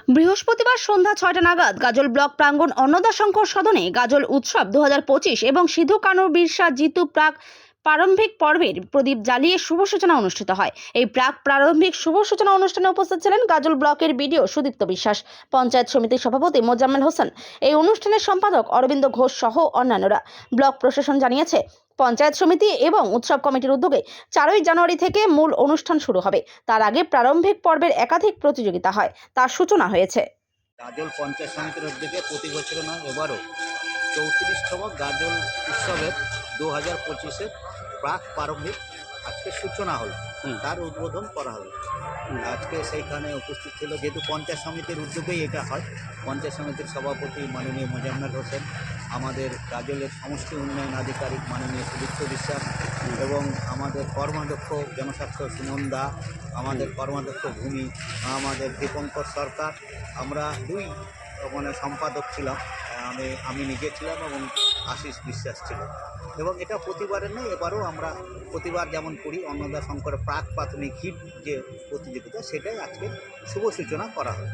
বৃহস্পতিবার সন্ধ্যা ৬টা নাগাদ গাজল ব্লক প্রাঙ্গণ অন্নদাশঙ্কর সদনে গাজল উৎসব 2025 এবং সিধু কানু বিরসা জিতু প্রারম্ভিক পর্বের প্রদীপ জ্বালিয়ে শুভ সূচনা অনুষ্ঠিত হয়। এই প্রারম্ভিক শুভ সূচনা অনুষ্ঠানে উপস্থিত ছিলেন গাজল ব্লকের বিডিও সুদীপ্ত বিশ্বাস, পঞ্চায়েত সমিতির সভাপতি মোজাম্মেল হোসেন, এই অনুষ্ঠানের সম্পাদক অরবিন্দ ঘোষ সহ অন্যান্যরা। ব্লক প্রশাসন জানিয়েছে, পঞ্চায়েত সমিতি এবং উৎসব কমিটির উদ্যোগে 4ই জানুয়ারি থেকে মূল অনুষ্ঠান শুরু হবে। তার আগে প্রারম্ভিক পর্বের একাধিক প্রতিযোগিতা হয়, তার সূচনা হয়েছে। গাজল পঞ্চায়েত সমিতির উদ্যোগে প্রতি বছর নয়, এবারও 34তম গাজল উৎসবের 2025-এর প্রারম্ভিক আজকে সূচনা হলো, তার উদ্বোধন করা হলো। আজকে সেইখানে উপস্থিত ছিল, যেহেতু পঞ্চায়েত সমিতির উদ্যোগেই এটা হয়, পঞ্চায়েত সমিতির সভাপতি মাননীয় মোজাম্মেল হোসেন, আমাদের গাজলের সমষ্টি উন্নয়ন আধিকারিক মাননীয় সুদীপ্ত বিশ্বাস এবং আমাদের কর্মাধ্যক্ষ জনস্বাস্থ্য সুমন দা, আমাদের কর্মাধ্যক্ষ ভূমি, আমাদের দীপঙ্কর সরকার, আমরা দুই সম্পাদক ছিলাম, আমি নিজে ছিলাম এবং আশিস বিশ্বাস ছিল। এবং এটা প্রতিবারের নয়, এবারও আমরা প্রতিবার যেমন করি অন্নদাশঙ্কর প্রাথমিক হিট যে প্রতিযোগিতা, সেটাই আজকে শুভ সূচনা করা হয়।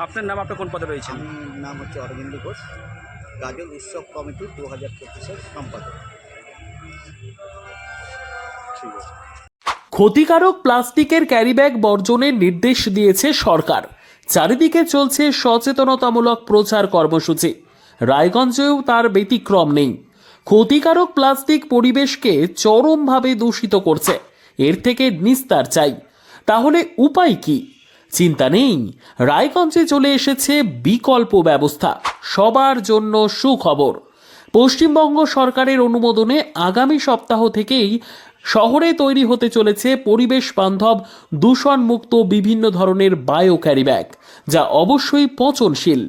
আপনার নাম, আপনি কোন পদে রয়েছেন? আমার নাম হচ্ছে অরবিন্দ ঘোষ, গাজল উৎসব কমিটির 2025-এর সম্পাদক। ঠিক আছে। ক্ষতিকারক প্লাস্টিকের ক্যারিব্যাগ বর্জনের নির্দেশ দিয়েছে সরকার। চারিদিকে চলছে সচেতনতামূলক প্রচার কর্মসূচি। রায়গঞ্জেও তার ব্যতিক্রম নেই। ক্ষতিকারক প্লাস্টিক পরিবেশকে চরমভাবে দূষিত করছে। এর থেকে নিস্তার চাই। তাহলে উপায় কি? চিন্তা নেই, রায়গঞ্জে চলে এসেছে বিকল্প ব্যবস্থা। সবার জন্য সুখবর। পশ্চিমবঙ্গ সরকারের অনুমোদনে আগামী সপ্তাহ থেকেই শহরে তৈরি হতে চলেছে পরিবেশ বান্ধব দূষণমুক্ত বিভিন্ন ধরনের বায়ো ক্যারিব্যাগ, যা অবশ্যই পচনশীল।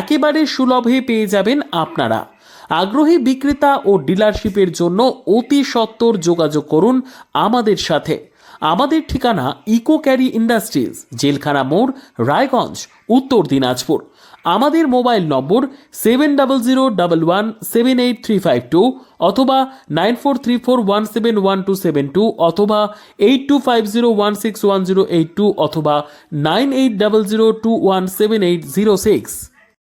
একেবারে সুলভে পেয়ে যাবেন আপনারা। আগ্রহী বিক্রেতা ও ডিলারশিপের জন্য অতি সত্বর যোগাযোগ করুন আমাদের সাথে। আমাদের ঠিকানা ইকো ক্যারি ইন্ডাস্ট্রিজ, জেলখানা মোড়, রায়গঞ্জ, উত্তর দিনাজপুর। আমাদের মোবাইল নম্বর 7001178352 অথবা 9434171272 অথবা 8250161082 অথবা 9800217806।